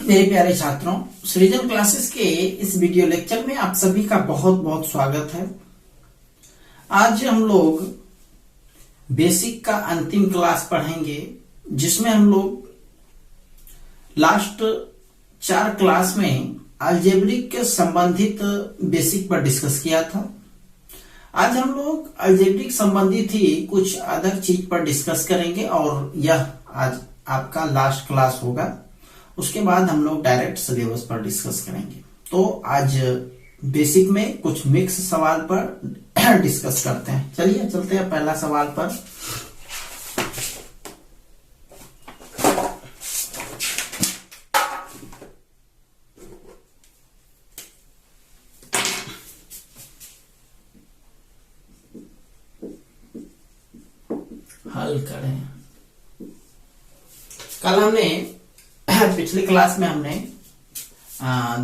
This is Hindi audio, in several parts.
मेरे प्यारे छात्रों, सृजन क्लासेस के इस वीडियो लेक्चर में आप सभी का बहुत बहुत स्वागत है। आज हम लोग बेसिक का अंतिम क्लास पढ़ेंगे, जिसमें हम लोग लास्ट 4 क्लास में अलजेब्रिक के संबंधित बेसिक पर डिस्कस किया था। आज हम लोग अलजेब्रिक संबंधित ही कुछ अदर चीज पर डिस्कस करेंगे और यह आज आपका लास्ट क्लास होगा। उसके बाद हम लोग डायरेक्ट सिलेबस पर डिस्कस करेंगे। तो आज बेसिक में कुछ मिक्स सवाल पर डिस्कस करते हैं। चलिए चलते हैं पहला सवाल पर। हल करें। कल हमने पिछले क्लास में हमने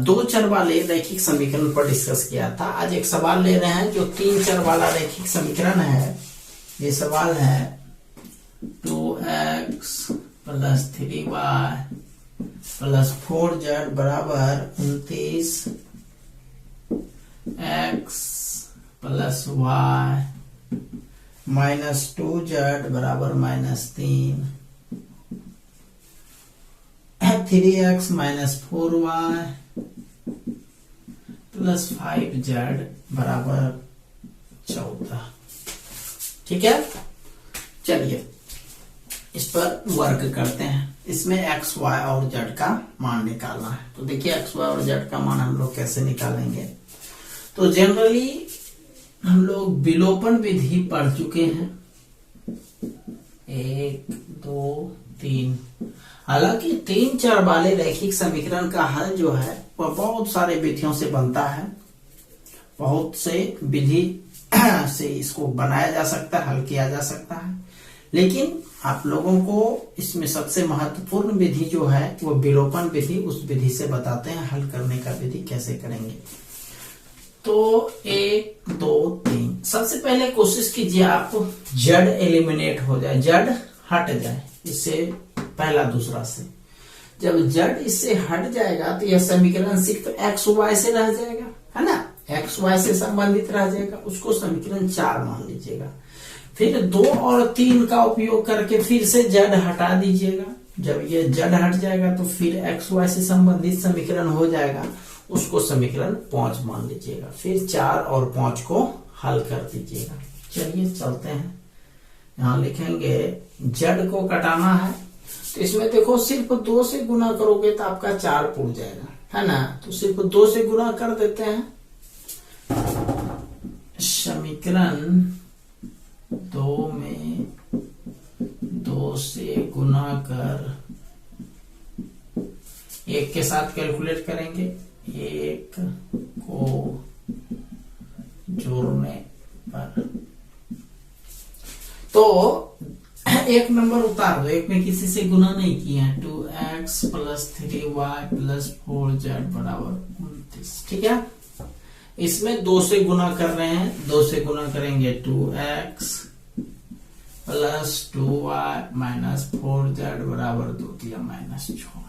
2 चर वाले रैखिक समीकरण पर डिस्कस किया था। आज एक सवाल ले रहे हैं जो 3 चर वाला रैखिक समीकरण है। ये सवाल है 2x + 3y + 4z बराबर 29, x + y - 2z बराबर -3, 3x - 4y + 5z बराबर 14। ठीक है, चलिए इस पर वर्क करते हैं। इसमें x, y और z का मान निकालना है। तो देखिए x, y और z का मान हम लोग कैसे निकालेंगे। तो जनरली हम लोग विलोपन विधि पढ़ चुके हैं, 1 2 3। हालांकि 3 चर वाले रैखिक समीकरण का हल जो है वह बहुत सारे विधियों से बनता है। बहुत से विधि से इसको बनाया जा सकता है, हल किया जा सकता है। लेकिन आप लोगों को इसमें सबसे महत्वपूर्ण विधि जो है वो विलोपन विधि, उस विधि से बताते हैं हल करने का विधि कैसे करेंगे। तो 1 2 3 सबसे पहले कोशिश कीजिए आप जड़ एलिमिनेट हो जाए, जड़ हट जाए इससे पहला दूसरा से। जब जड़ इससे हट जाएगा तो यह समीकरण सिर्फ x y से रह जाएगा, है ना। x y से संबंधित रह जाएगा, उसको समीकरण 4 मान लीजिएगा। फिर 2 और 3 का उपयोग करके फिर से जड़ हटा दीजिएगा। जब ये जड़ हट जाएगा तो फिर x y से संबंधित समीकरण हो जाएगा, उसको समीकरण 5 मान लीजिएगा। फिर 4 और 5 को हल कर दीजिएगा। चलिए चलते हैं, यहां लिखेंगे जड़ को कटाना है। तो इसमें देखो सिर्फ 2 से गुना करोगे तो आपका 4 पुर जाएगा, है ना। तो सिर्फ 2 से गुना कर देते हैं। समीकरण 2 में 2 से गुना कर 1 के साथ कैलकुलेट करेंगे। 1 को जोड़ने पर तो 1 नंबर उतार दो, 1 में किसी से गुना नहीं किया है। 2x + 3y + 4z बराबर 29। ठीक है, इसमें 2 से गुना कर रहे हैं। 2 से गुना करेंगे 2x + 2y - 4z बराबर 2 -6।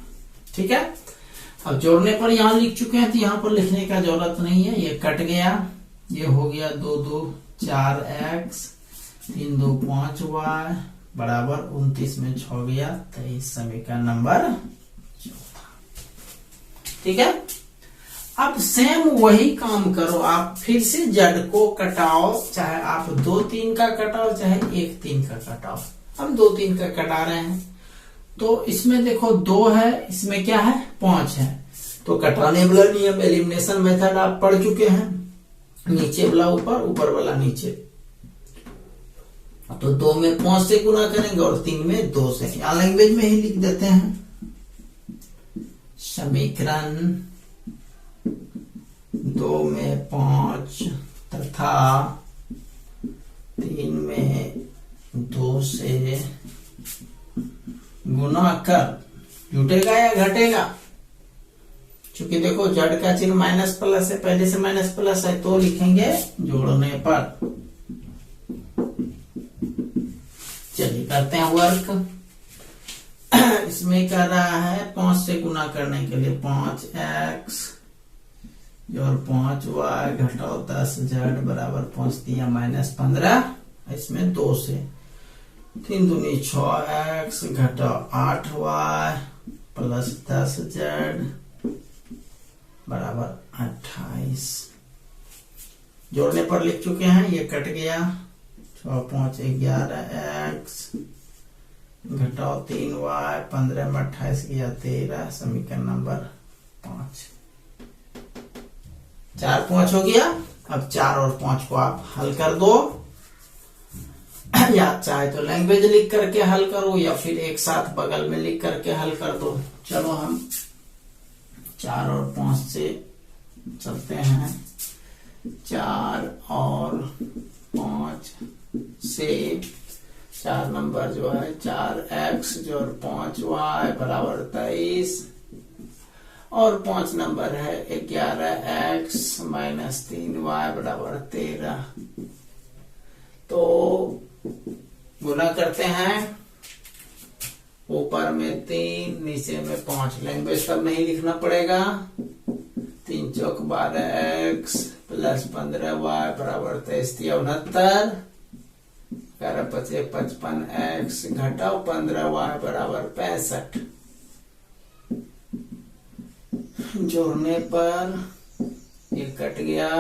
ठीक है, अब जोड़ने पर यहां लिख चुके हैं तो यहां पर लिखने का जरूरत नहीं है, ये कट गया। ये हो गया 2 2 4x 3 2 5y बराबर 29 में 6 गया 23। समीकरण नंबर 14। ठीक है, अब सेम वही काम करो, आप फिर से जड़ को कटाओ, चाहे आप 2 3 का कटाओ चाहे 1 3 का कटाओ। हम 2 3 का कटा रहे हैं। तो इसमें देखो 2 है, इसमें क्या है 5 है। तो कटाने वाला नियम एलिमिनेशन मेथड आप पढ़ चुके हैं, नीचे वाला ऊपर, ऊपर वाला नीचे। तो 2 में 5 से गुना करेंगे और 3 में 2 से। या लैंग्वेज में ही लिख देते हैं। समीकरण 2 में 5 तथा 3 में 2 से गुना कर जुटेगा या घटेगा। चूंकि देखो जड़ का चिन्ह माइनस प्लस है, पहले से माइनस प्लस है, तो लिखेंगे जोड़ने पर। चलिए करते हैं वर्क। इसमें कर रहा है 5 से गुना करने के लिए 5x और 5y घटाओ 10z बराबर 5 दिया -15। इसमें 2 से 3 दूनी 6x घटाओ 8y प्लस 10z बराबर 28। जोड़ने पर लिख चुके हैं, ये कट गया। 6 5 11x घटाओ 3y 15 में 28 गया 13। समीकरण नंबर 5। 4 5 हो गया। अब 4 और 5 को आप हल कर दो, या चाहे तो लैंग्वेज लिख करके हल करो या फिर एक साथ बगल में लिख करके हल कर दो। चलो हम 4 और 5 से चलते हैं। 4 और 5 से 4 नंबर जो है 4x जोड़ 5y बराबर 23 और 5 नंबर है 11x माइनस 3y बराबर 13। तो गुना करते हैं, ऊपर में 3 नीचे में 5। लैंग्वेज तब नहीं लिखना पड़ेगा। 3 चौक 12x प्लस 15y बराबर 23 69। 11 पचे 55x घटाओ 15y बराबर 65। जोड़ने पर ये कट गया।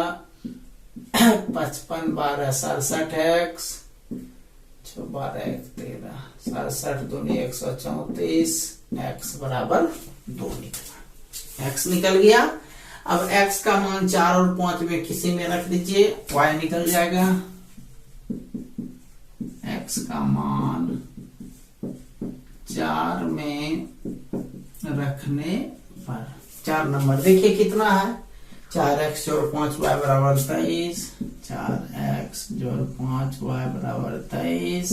55 12 67x 12 1 13 67 दूनी 134 x बराबर 2 निकला। x निकल गया। अब x का मान 4 और 5 में किसी में रख दीजिए, y निकल जाएगा। x का मान 4 में रखने पर 4 नंबर देखिए कितना है। 4x जोड़ 5y बराबर 23। 4x जोड़ 5y बराबर 23।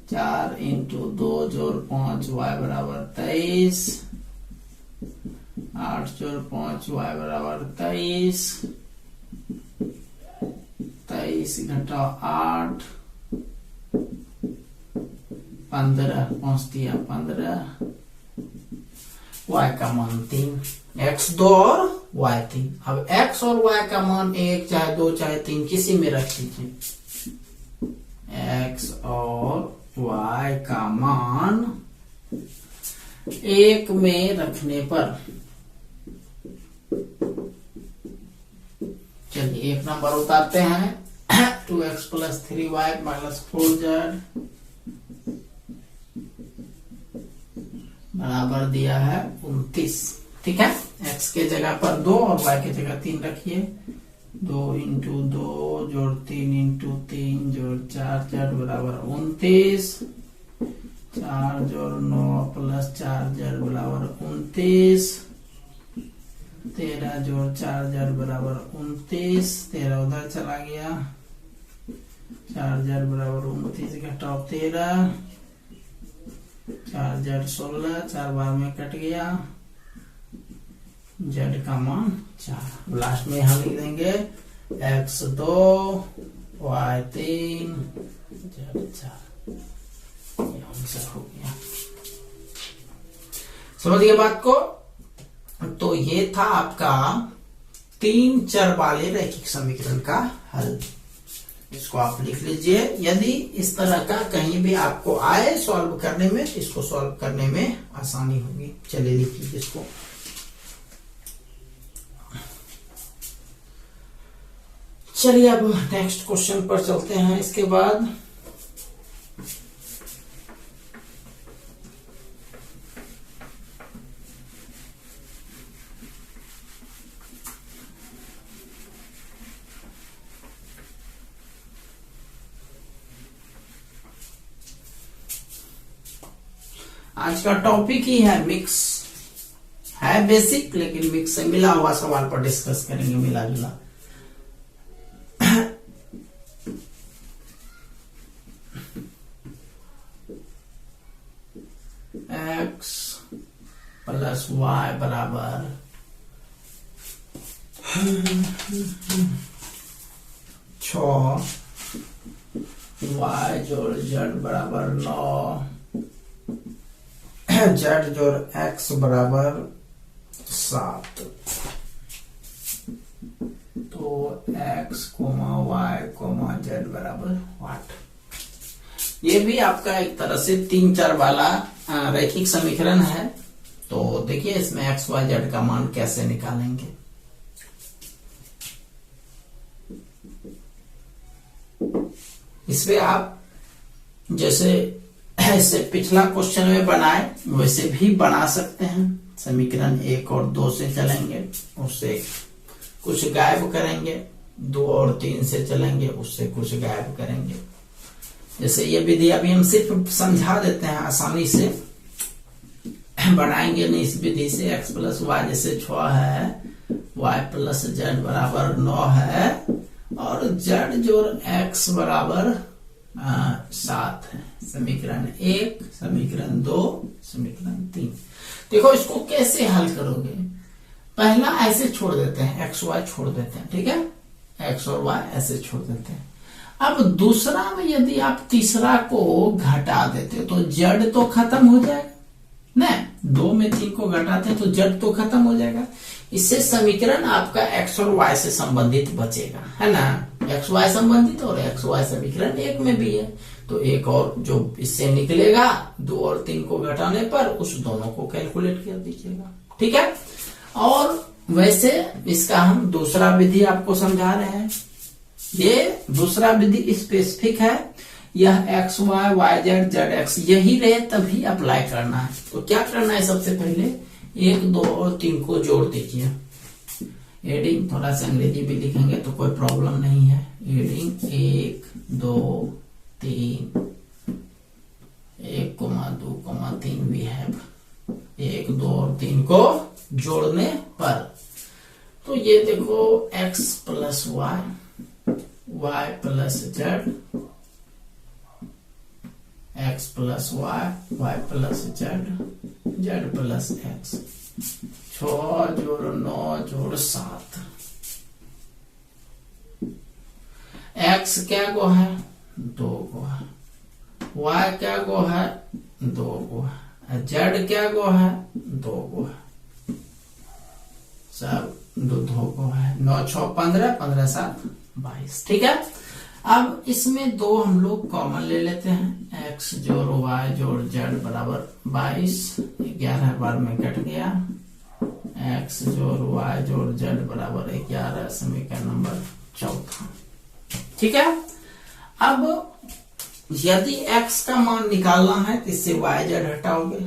4 इंटू 2 जोड़ 5y बराबर 23। 8 जोड़ 5y बराबर 23। 23 घटाओ 8 15 5 दिया 15। y का मान 3। x 2 और y 3। अब x और y का मान 1 चाहे 2 चाहे 3 किसी में रख दीजिए। x और y का मान 1 में रखने पर चलिए 1 नंबर उतारते हैं। 2x plus 3y minus 4z बराबर दिया है 29। ठीक है, x के जगह पर 2 और y के जगह 3 रखिए। 2 इंटू 2 जोड़ 3 इंटू 3 जोड़ 4 z बराबर 29। 4 जोड़ 9 प्लस 4 z बराबर 29। 13 जोड़ 4 z बराबर 29। 13 उधर चला गया। 4 z बराबर 29 घटाओ 13। 4 z 16। 4 बार में कट गया। z का मान 4। लास्ट में हम लिख देंगे x 2 y 3 z 4। ये आंसर हो गया। समझ गए बात को? तो ये था आपका 3 चर वाले रैखिक समीकरण का हल। इसको आप लिख लीजिए। यदि इस तरह का कहीं भी आपको आए सॉल्व करने में, इसको सॉल्व करने में आसानी होगी। चलिए लिख लीजिए इसको। चलिए अब नेक्स्ट क्वेश्चन पर चलते हैं। इसके बाद आज का टॉपिक ही है मिक्स। है बेसिक, लेकिन मिक्स से मिला हुआ सवाल पर डिस्कस करेंगे, मिला जुला। x प्लस y बराबर 6 y जोड़ z बराबर 9 जेड जोड़ एक्स बराबर 7, तो x y z बराबर 8। ये भी आपका एक तरह से 3-4 वाला रैखिक समीकरण है। तो देखिए इसमें x y z का मान कैसे निकालेंगे। इसमें आप जैसे ऐसे पिछला क्वेश्चन में बनाए वैसे भी बना सकते हैं। समीकरण 1 और 2 से चलेंगे, उससे कुछ गायब करेंगे, 2 और 3 से चलेंगे, उससे कुछ गायब करेंगे। जैसे ये विधि अभी हम सिर्फ समझा देते हैं, आसानी से बनाएंगे नहीं इस विधि से। x प्लस वाई जैसे 6 है, y प्लस जेड बराबर 9 है, और z जोड़ x बराबर 7 है। समीकरण 1, समीकरण 2, समीकरण 3। देखो इसको कैसे हल करोगे। पहला ऐसे छोड़ देते हैं, x y छोड़ देते हैं, ठीक है, x और y ऐसे छोड़ देते हैं। अब दूसरा में यदि आप तीसरा को घटा देते हो तो z तो खत्म हो जाएगा ना। 2 में 3 को घटाते हैं तो z तो खत्म हो जाएगा। इससे समीकरण आपका x और y से संबंधित बचेगा, है ना। x y संबंधित और x y समीकरण 1 में भी है, तो एक और जो इससे निकलेगा 2 और 3 को घटाने पर उस दोनों को कैलकुलेट कर दीजिएगा, ठीक है। और वैसे इसका हम दूसरा विधि आपको समझा रहे हैं। ये दूसरा विधि स्पेसिफिक है, यह x y y z z x यही रहे तभी अप्लाई करना है। तो क्या करना है, सबसे पहले 1, 2 और 3 को जोड़ दीजिए। एडिंग, थोड़ा सा अंग्रेजी भी लिखेंगे तो कोई प्रॉब्लम नहीं है। एडिंग 1, 2, 3, 1, 2, 3 वी हैव 1, 2 और 3 को जोड़ने पर, तो ये देखो x plus Y, y plus Z, x plus Y, y plus Z, z plus x, 6 जोड़ 9 जोड़ 7। x क्या गो है, 2 गो है, y क्या गो है, 2 गो है, z क्या गो है, 2 गो है, सब 2 गो है। 9 6 15, 15 7 22, ठीक है। अब इसमें 2 हम लोग कॉमन ले लेते हैं, x जोड़ y जोड़ z बराबर 22, 11 बार में कट गया, x जोड़ y जोड़ z बराबर 11, समीकरण नंबर 4, ठीक है। अब यदि x का मान निकालना है तो इससे y z हटाओगे,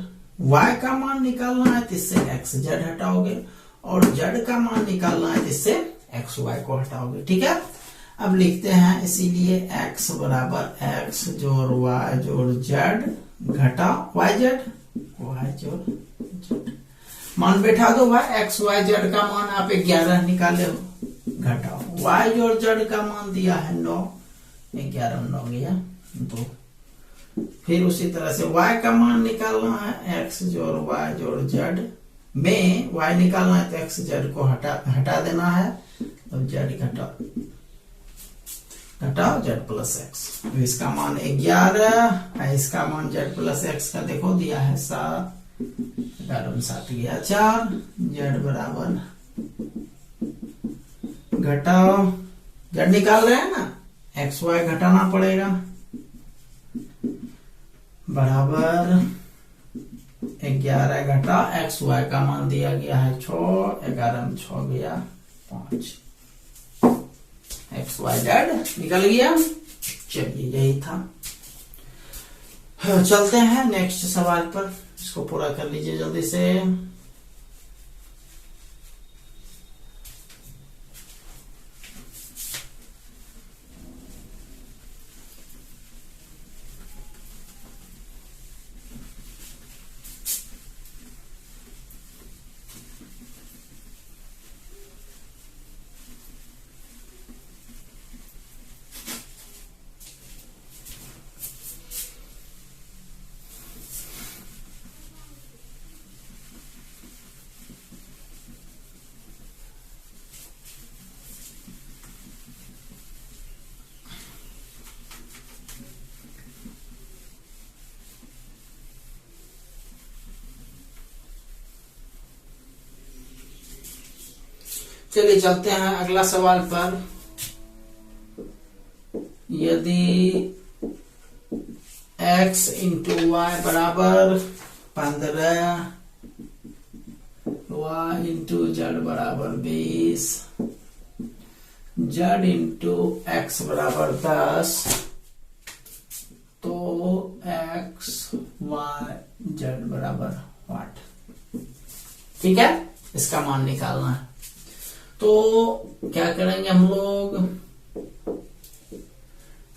y का मान निकालना है तो इससे x z हटाओगे, और z का मान निकालना है तो इससे x y को हटाओगे, ठीक है। अब लिखते हैं, इसीलिए x बराबर x जोड़ y जोड़ z घटा y z, y जोड़ z मान बैठा दो भाई। x y z का मान आप 11 निकाले हो, घटाओ y जोड़ z का मान दिया है 9, 11 9 गया 2। फिर उसी तरह से y का मान निकालना है, x जोड़ y जोड़ z में y निकालना है तो x z को हटा देना है, तो z घटाओ z प्लस एक्स। तो इसका मान 11, इसका मान z प्लस एक्स का देखो दिया है 7, 11 में 7 गया 4, z बराबर घटाओ, z निकाल रहे हैं ना, एक्स वाई घटाना पड़ेगा, बराबर 11 घटा एक्स वाई का मान दिया गया है 6, 11 में 6 गया 5, एक्स वाई जेड निकल गया। चलिए यही था, चलते हैं नेक्स्ट सवाल पर, इसको पूरा कर लीजिए जल्दी से। चलिए चलते हैं अगला सवाल पर। यदि x इंटू वाई बराबर 15, y इंटू जेड बराबर 20, z इंटू एक्स बराबर 10, तो x y z बराबर 8। ठीक है, इसका मान निकालना है। तो क्या करेंगे हम लोग,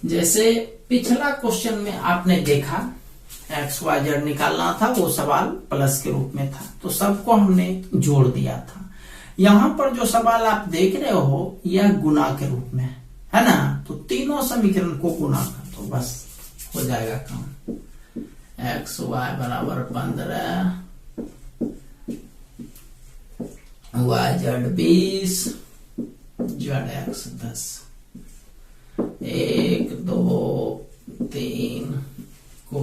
जैसे पिछला क्वेश्चन में आपने देखा एक्स वाई जेड निकालना था, वो सवाल प्लस के रूप में था, तो सबको हमने जोड़ दिया था। यहां पर जो सवाल आप देख रहे हो यह गुना के रूप में है ना, तो तीनों समीकरण को गुना कर दो, बस हो जाएगा काम। एक्स वाई बराबर 15, वाई जेड 20, जेड एक्स 10। 1 2 3 को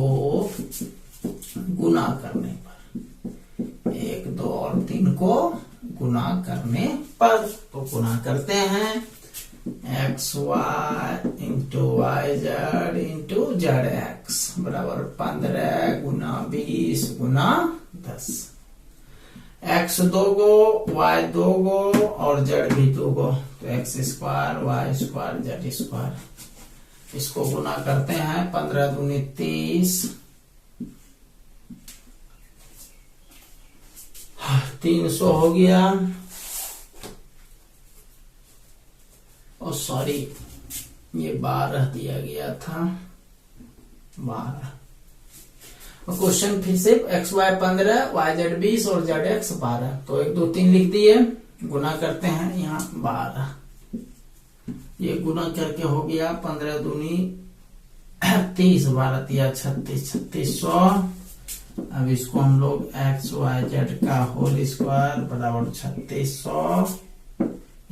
गुना करने पर, 1 2 और 3 को गुना करने पर, तो गुना करते हैं X Y into Y Z into Z X बराबर 15 गुना 20 गुना 10। एक्स 2 गो, वाई 2 गो और जेड भी 2 गो, तो X square Y square Z square. इसको गुना करते हैं 15 दूनी 30, 300 हो गया। और सॉरी, ये 12 दिया गया था, 12। क्वेश्चन फिर से एक्स वाई 15, वाई जेड 20 और जेड एक्स 12, तो 1 2 3 लिख दिए, गुना करते हैं यहाँ 12। ये गुना करके हो गया 15 दूनी 30, 12 दिया 36, 3600। अब इसको हम लोग एक्स वाई जेड का होल स्क्वायर बराबर 3600,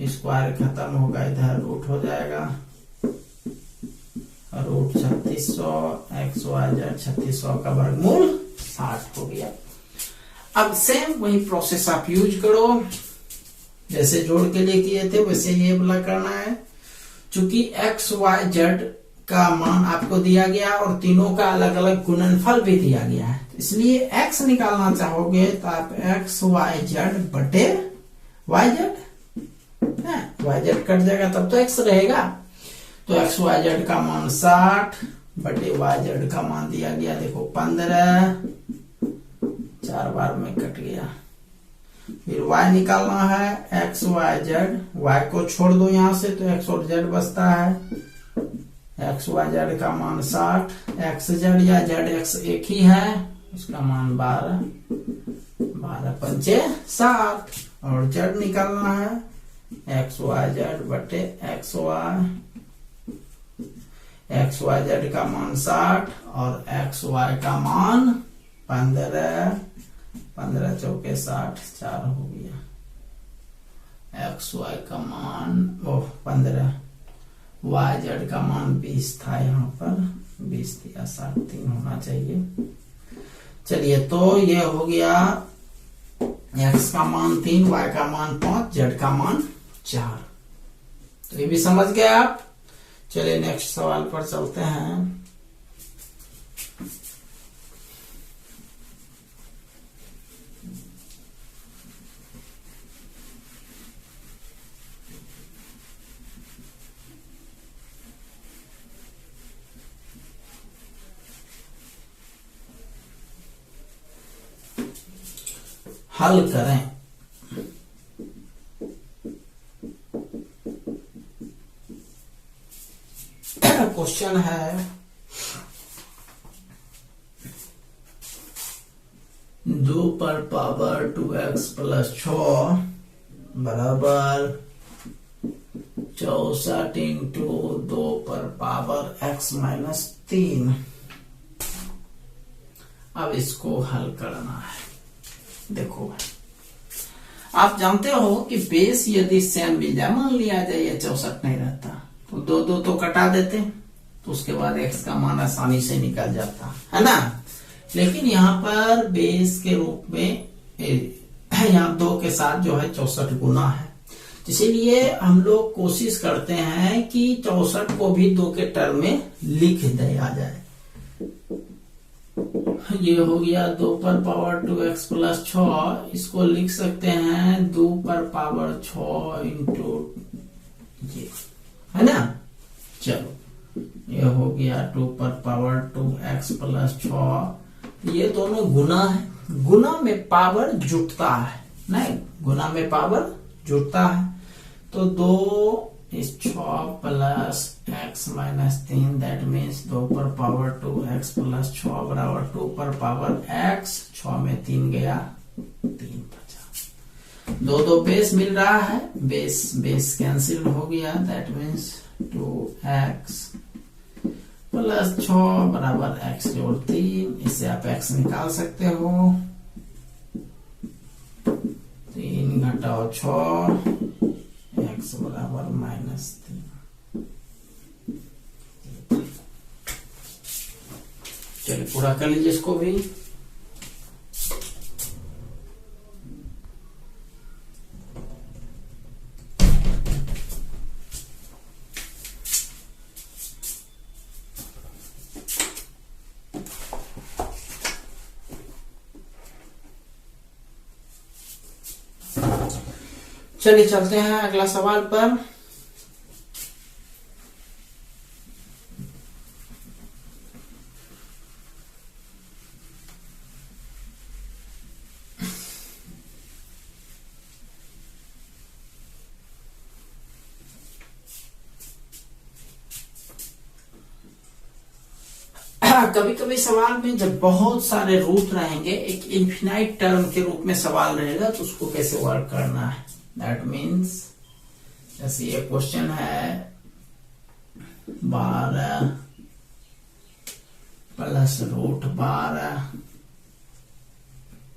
स्क्वायर खत्म होगा, इधर रूट हो जाएगा, रूट 3600, एक्स वाई जेड 3600 का वर्गमूल 60 हो गया। अब सेम वही प्रोसेस आप यूज करो, जैसे जोड़ के लिए किए थे वैसे ये वाला करना है। चूंकि एक्स वाई जेड का मान आपको दिया गया और तीनों का अलग अलग गुणनफल भी दिया गया है, इसलिए एक्स निकालना चाहोगे तो आप एक्स वाई जेड बटे Y Z, Y Z cut जाएगा तब तो एक्स रहेगा, तो एक्स वाई जेड का मान 60 बटे वाई जेड का मान दिया गया, देखो 15, 4 बार में कट गया। फिर y निकालना है एक्स वाई जेड, y को छोड़ दो यहां से तो x और z बचता है, एक्स वाई जेड का मान 60, एक्स जेड या जेड एक्स एक ही है, उसका मान 12, 12 पंचे 60, और z निकालना है एक्स वाई जेड बटे एक्स वाई जेड का मान 60 और एक्स वाई का मान 15, 15 चौके 60, 4 हो गया। एक्स वाई का मान 15, वाई जेड का मान 20 था, यहाँ पर 20 दिया, 60 3 होना चाहिए। चलिए, तो ये हो गया एक्स का मान 3, वाई का मान 5, जेड का मान 4। तो ये भी समझ गए आप। चलिए नेक्स्ट सवाल पर चलते हैं। हल करें। क्वेश्चन है 2 पर पावर 2x प्लस 6 बराबर 64 इंटू 2 पर पावर x माइनस 3। अब इसको हल करना है। देखो, आप जानते हो कि बेस यदि सेम मिल जाए, मान लिया जाए ये 64 नहीं रहता तो 2 2 तो कटा देते, तो उसके बाद x का मान आसानी से निकल जाता है ना। लेकिन यहाँ पर बेस के रूप में यहाँ 2 के साथ जो है 64 गुना है, इसीलिए हम लोग कोशिश करते हैं कि 64 को भी 2 के टर्म में लिख दिया जाए। ये हो गया 2 पर पावर 2x प्लस 6, इसको लिख सकते हैं 2 पर पावर 6 इंटू ये, है ना। चलो ये हो गया 2 पर पावर 2x प्लस 6। ये दोनों गुना है, गुना में पावर जुटता है, नहीं गुना में पावर जुटता है। तो 2 इस 6 plus x minus 3, that means 2 पर पावर 2x प्लस 6 बराबर 2 पर पावर x। 6 में 3 गया, 3 बचा। 2 बेस मिल रहा है, बेस कैंसिल हो गया, दैट मीन्स 2x प्लस 6 बराबर x जोड़ 3। इससे आप x निकाल सकते हो। 3 घटाओ 6, x बराबर माइनस 3। चलिए पूरा कर लीजिए इसको भी। चलिए चलते हैं अगला सवाल पर। कभी कभी सवाल में जब बहुत सारे रूट रहेंगे, एक इन्फिनाइट टर्म के रूप में सवाल रहेगा, तो उसको कैसे वर्क करना है। दैट मीन्स जैसे ये क्वेश्चन है 12 plus root 12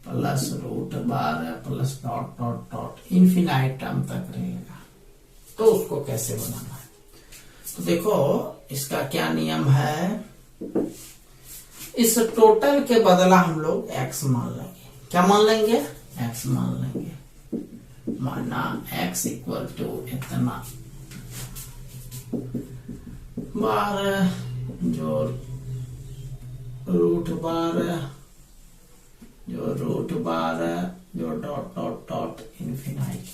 plus root 12 plus dot dot dot infinite term तक रहेगा, तो उसको कैसे बनाना है। तो देखो इसका क्या नियम है, इस टोटल के बदला हम लोग x मान लेंगे। क्या मान लेंगे? x मान लेंगे। माना x इक्वल टू इतना 12 जो रूट 12 जो रूट 12 जो डॉट डॉट डॉट इन्फिनाइट।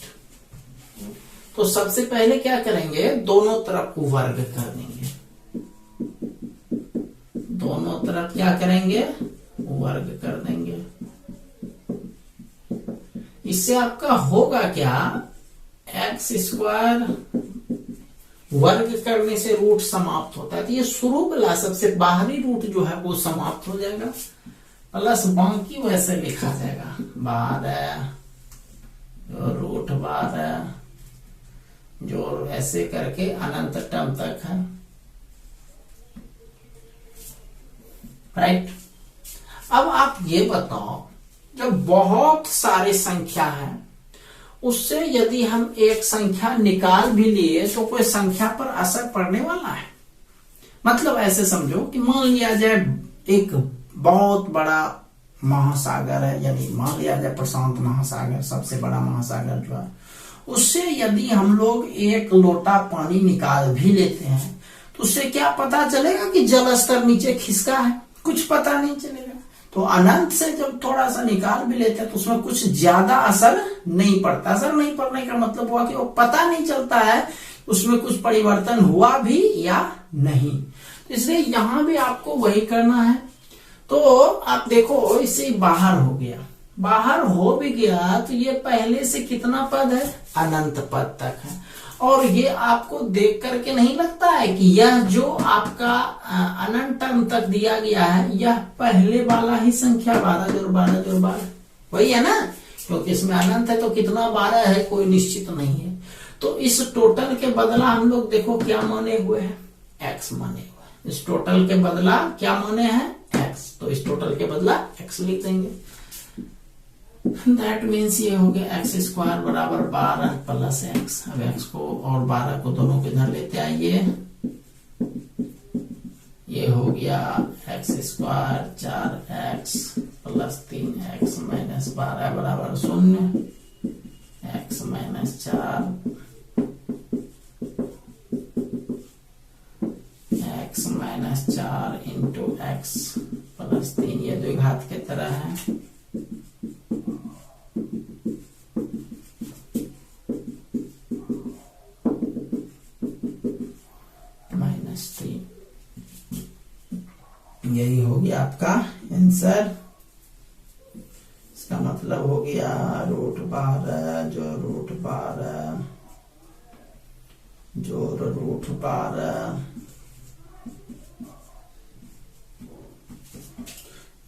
तो सबसे पहले क्या करेंगे, दोनों तरफ को वर्ग कर देंगे। दोनों तरफ क्या करेंगे, वर्ग कर देंगे। इससे आपका होगा क्या, एक्स स्क्वायर वर्ग करने से रूट समाप्त होता है, तो ये शुरू वाला सबसे बाहरी रूट जो है वो समाप्त हो जाएगा, प्लस बाकी वैसे लिखा जाएगा 12 रूट 12 जो ऐसे करके अनंत टर्म तक है। राइट। अब आप ये बताओ, जब बहुत सारी संख्या है उससे यदि हम एक संख्या निकाल भी लिए तो कोई संख्या पर असर पड़ने वाला है। मतलब ऐसे समझो कि मान लिया जाए एक बहुत बड़ा महासागर है, यानी मान लिया जाए प्रशांत महासागर, सबसे बड़ा महासागर जो है, उससे यदि हम लोग एक लोटा पानी निकाल भी लेते हैं तो उससे क्या पता चलेगा कि जल स्तर नीचे खिसका है, कुछ पता नहीं चलेगा। तो अनंत से जब थोड़ा सा निकाल भी लेते हैं तो उसमें कुछ ज्यादा असर नहीं पड़ता। असर नहीं पड़ने का मतलब हुआ कि वो पता नहीं चलता है उसमें कुछ परिवर्तन हुआ भी या नहीं। तो इसलिए यहां भी आपको वही करना है। तो आप देखो इसे बाहर हो गया, बाहर हो भी गया तो ये पहले से कितना पद है, अनंत पद तक है। और ये आपको देख करके नहीं लगता है कि यह जो आपका अनंत टर्म तक दिया गया है यह पहले वाला ही संख्या 12 जोड़ 12 जोड़ 12 वही है ना, क्योंकि इसमें अनंत है तो कितना 12 है कोई निश्चित नहीं है। तो इस टोटल के बदला हम लोग देखो क्या माने हुए हैं, x माने हुए हैं। इस टोटल के बदला क्या माने हैं, x, तो इस टोटल के बदला x लिख देंगे। दैट मीन्स ये हो गया एक्स स्क्वायर बराबर 12 प्लस एक्स। अब एक्स को और 12 को दोनों के इधर लेते आइए, ये हो गया x square 4x plus 3x minus 12 बराबर 0, x माइनस 4 घात के तरह है। -3, यही हो गया आपका आंसर। इसका मतलब हो गया √12 जो √12 जोड़ √12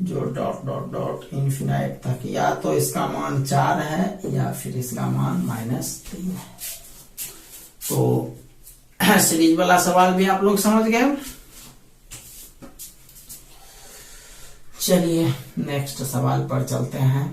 जो डॉट डॉट डॉट इन्फिनाइट तक, या तो इसका मान 4 है या फिर इसका मान -3 है। तो सीरीज वाला सवाल भी आप लोग समझ गए। चलिए नेक्स्ट सवाल पर चलते हैं।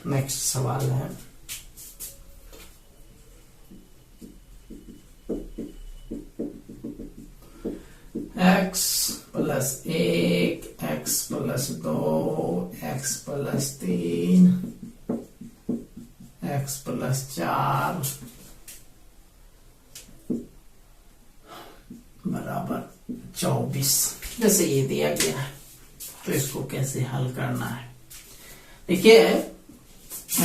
नेक्स्ट सवाल है x + 1 x + 2 x + 3 x + 4 बराबर 24। जैसे ये दिया गया है तो इसको कैसे हल करना है। देखिए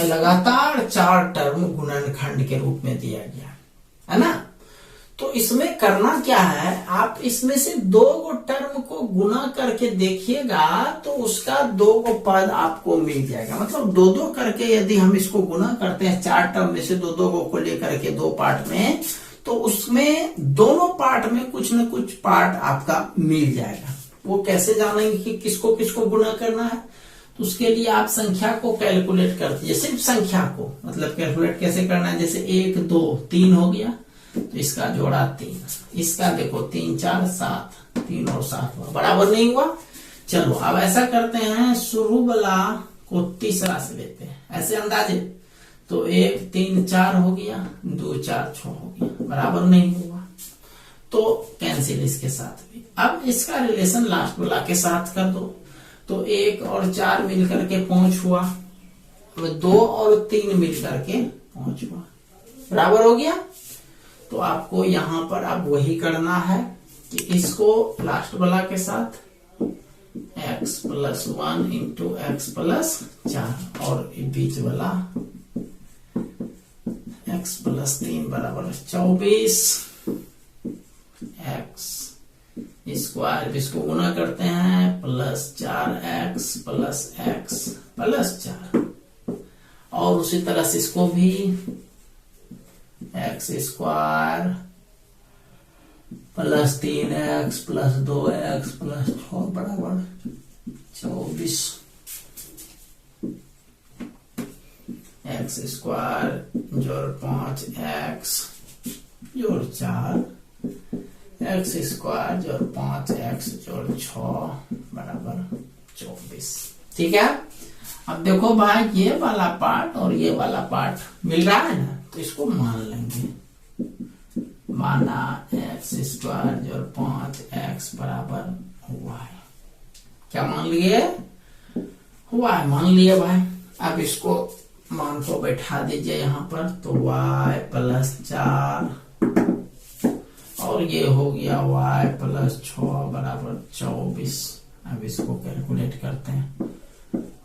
लगातार 4 टर्म गुणनखंड के रूप में दिया गया है ना। तो इसमें करना क्या है, आप इसमें से 2 टर्म को गुना करके देखिएगा तो उसका 2 पद आपको मिल जाएगा। मतलब 2 करके यदि हम इसको गुना करते हैं 4 टर्म में से 2 को लेकर के 2 पार्ट में, तो उसमें दोनों पार्ट में कुछ न कुछ पार्ट आपका मिल जाएगा। वो कैसे जानेंगे कि किसको किसको गुना करना है, तो उसके लिए आप संख्या को कैलकुलेट कर दीजिए। सिर्फ संख्या को मतलब कैलकुलेट कैसे करना है, जैसे 1 2 3 हो गया तो इसका जोड़ा 3, इसका देखो 3 4 7, 3 और 7 हुआ, बराबर नहीं हुआ। चलो अब ऐसा करते हैं, शुरू वाला को तीसरा से लेते हैं ऐसे अंदाजे, तो 1 3 4 हो गया, 2 4 6 हो गया, बराबर नहीं हुआ तो कैंसिल इसके साथ भी। अब इसका रिलेशन लास्ट वाला के साथ कर दो, तो 1 और 4 मिलकर के 5 हुआ, 2 और 3 मिलकर के 5 हुआ, बराबर हो गया। तो आपको यहां पर अब वही करना है कि इसको लास्ट वाला के साथ x + 1 × x + 4 और बीच वाला x + 3 बराबर 24 x स्क्वायर, इसको गुना करते हैं +4x + x + 4, और उसी तरह से इसको भी x² + 3x + 2x + 6 बराबर 24 x² जोड़ 5x जोड़ 4 x² जोड़ 5x जोड़ 6 बराबर 24। ठीक है। अब देखो भाई ये वाला पार्ट और ये वाला पार्ट मिल रहा है ना, तो इसको मान लेंगे। माना x² जोड़ 5x बराबर y, क्या मान लिए, y मान लिए भाई। अब इसको मान को बैठा दीजिए यहाँ पर, तो y + 4 और ये हो गया y + 6 बराबर 24। अब इसको कैलकुलेट करते हैं,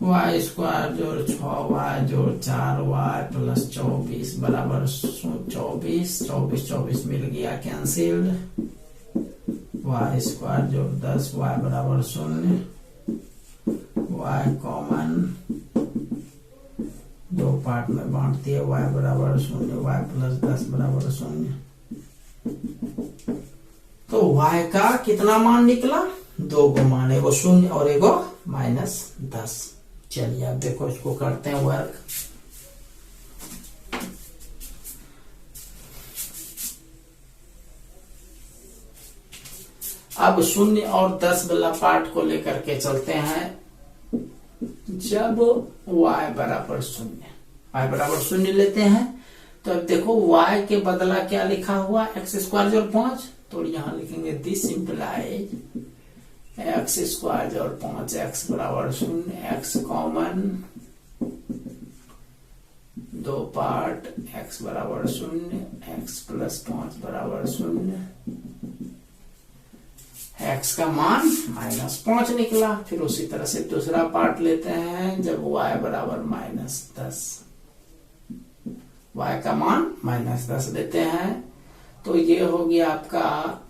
y² जोड़ 6y जोड़ 4y + 24 बराबर 24, 24 मिल गया कैंसिल्ड, y² जोड़ 10y बराबर 0, y कॉमन 2 पार्ट में बांट दिए, y बराबर 0, y + 10 बराबर 0। तो y का कितना मान निकला, 2 को मान, एगो 0 और एगो -10। चलिए अब देखो इसको करते हैं वर्क। अब 0 और 10 वाला पार्ट को लेकर के चलते हैं। जब y बराबर 0 लेते हैं, तो अब देखो y के बदला क्या लिखा हुआ, x² जोड़ 5, तो यहाँ लिखेंगे दिस इम्प्लाइज एक्स स्क्वायर जोड़ 5x बराबर 0, एक्स कॉमन, दो पार्ट, x बराबर 0, x प्लस 5 बराबर 0, x का मान -5 निकला। फिर उसी तरह से दूसरा पार्ट लेते हैं जब y बराबर -10, y का मान -10 लेते हैं तो ये हो गया आपका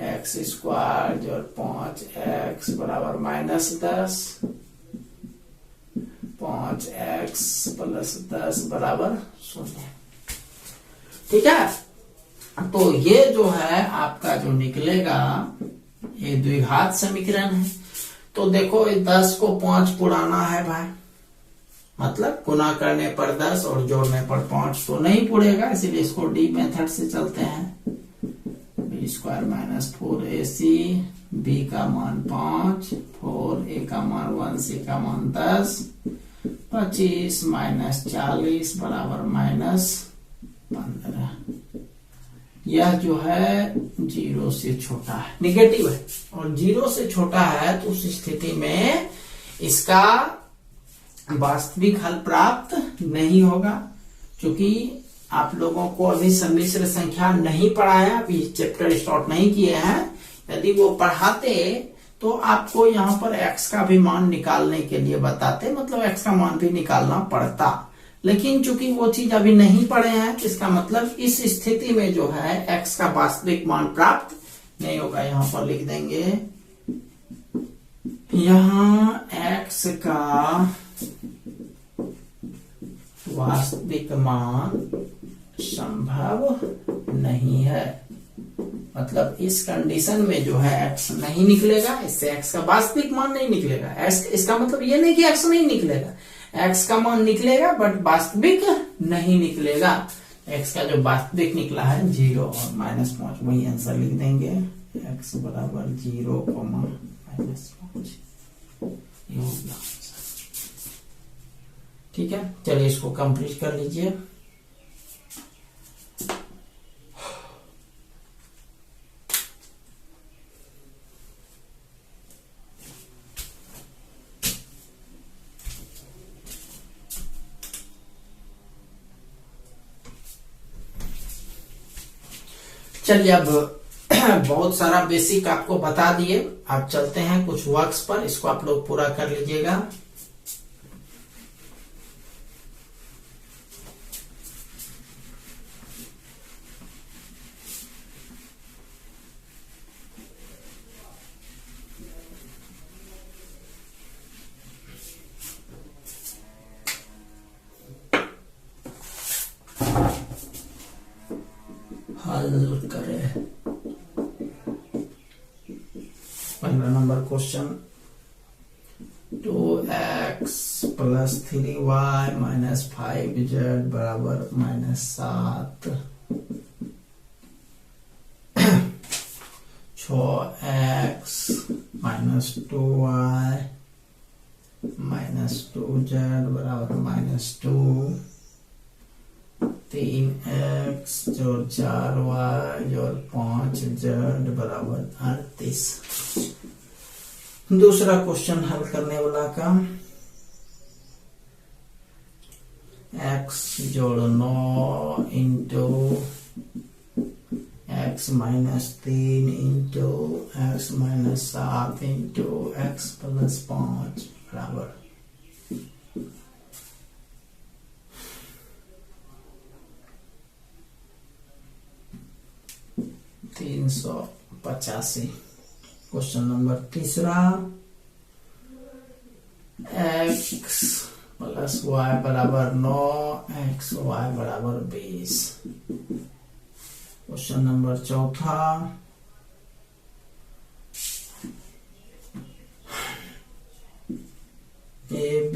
एक्स स्क्वायर जोड़ 5x बराबर -10, 5x प्लस 10 बराबर 0। ठीक है, तो ये जो है आपका जो निकलेगा ये द्विघात समीकरण है। तो देखो ये 10 को 5 पुराना है भाई, मतलब गुना करने पर 10 और जोड़ने पर 5 तो नहीं पुड़ेगा, इसीलिए इसको डी मेथड से चलते हैं। बी स्क्वायर -4ac, बी का मान 5, 4a का मान 1, c का मान 10, 25 -40 बराबर -15। यह जो है 0 से छोटा है, निगेटिव है, और 0 से छोटा है तो उस स्थिति में इसका वास्तविक हल प्राप्त नहीं होगा। क्योंकि आप लोगों को अभी सम्मिश्र संख्या नहीं पढ़ाया, अभी चैप्टर स्टार्ट नहीं किए हैं। यदि वो पढ़ाते तो आपको यहाँ पर x का भी मान निकालने के लिए बताते, मतलब x का मान भी निकालना पड़ता। लेकिन चूंकि वो चीज अभी नहीं पढ़े हैं, इसका मतलब इस स्थिति में जो है x का वास्तविक मान प्राप्त नहीं होगा। यहाँ पर लिख देंगे, यहाँ x का वास्तविक मान संभव नहीं है, मतलब इस कंडीशन में जो है x नहीं निकलेगा, इससे x का वास्तविक मान नहीं निकलेगा। इसका मतलब ये नहीं कि x नहीं निकलेगा, x का मान निकलेगा बट वास्तविक नहीं निकलेगा। x का जो वास्तविक निकला है 0 और -5, वही आंसर लिख देंगे, x बराबर 0, -5 ये होगा। ठीक है, चलिए इसको कंप्लीट कर लीजिए। चलिए अब बहुत सारा बेसिक आपको बता दिए, आप चलते हैं कुछ वर्क्स पर, इसको आप लोग पूरा कर लीजिएगा। हल करें। पहला number question, 2x plus 3y minus 5z बराबर -7, 6x minus 2y minus 2z बराबर -2, 3x जोड़ 4y जोड़ 5z बराबर 38। दूसरा क्वेश्चन हल करने वाला का, x जोड़ 9 into x minus 3 into x minus 7 into x plus 5 बराबर 385। क्वेश्चन नंबर तीसरा, x प्लस y बराबर 9, x y बराबर 20। क्वेश्चन नंबर चौथा, AB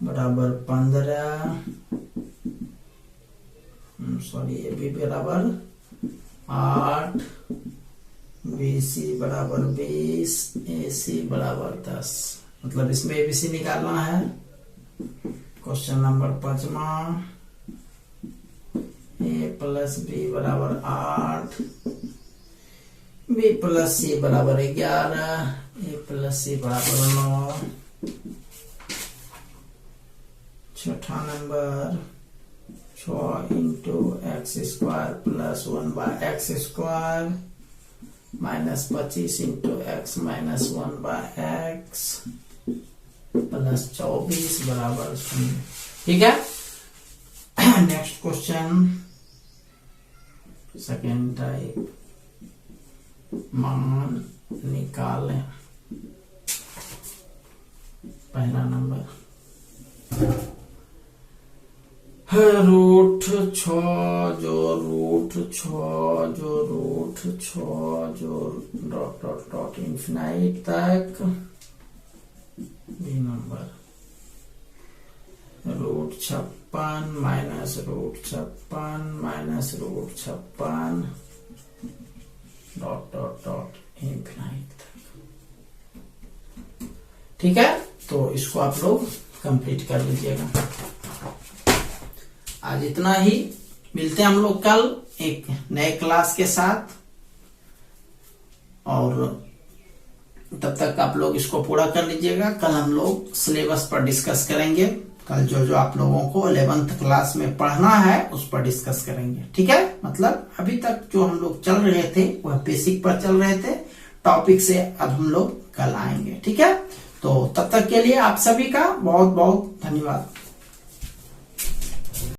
बराबर 15, सॉरी AB बराबर 8, BC बराबर 20, AC बराबर 10, मतलब इसमें ABC निकालना है। क्वेश्चन नंबर 5वां, प्लस बी बराबर 8, बी प्लस सी बराबर 11, ए प्लस सी बराबर 9। छठा number 6 into x square plus 1/x² minus 25 into x minus 1/x plus 24 बराबर 0। ठीक है। नेक्स्ट क्वेश्चन सेकेंड टाइप, मान निकालें। पहला नंबर रूट 6 जो रूट 6 जो रूट 6 जो डॉट डॉट डॉट इंफिनाइट तक। B number root 56 minus root 56 minus root 56 dot dot dot infinite तक। ठीक है, तो इसको आप लोग कंप्लीट कर लीजिएगा। आज इतना ही, मिलते हैं हम लोग कल एक नए क्लास के साथ, और तब तक आप लोग इसको पूरा कर लीजिएगा। कल हम लोग सिलेबस पर डिस्कस करेंगे। कल जो जो आप लोगों को 11th क्लास में पढ़ना है उस पर डिस्कस करेंगे। ठीक है, मतलब अभी तक जो हम लोग चल रहे थे वह बेसिक पर चल रहे थे, टॉपिक से अब हम लोग कल आएंगे। ठीक है, तो तब तक के लिए आप सभी का बहुत बहुत धन्यवाद।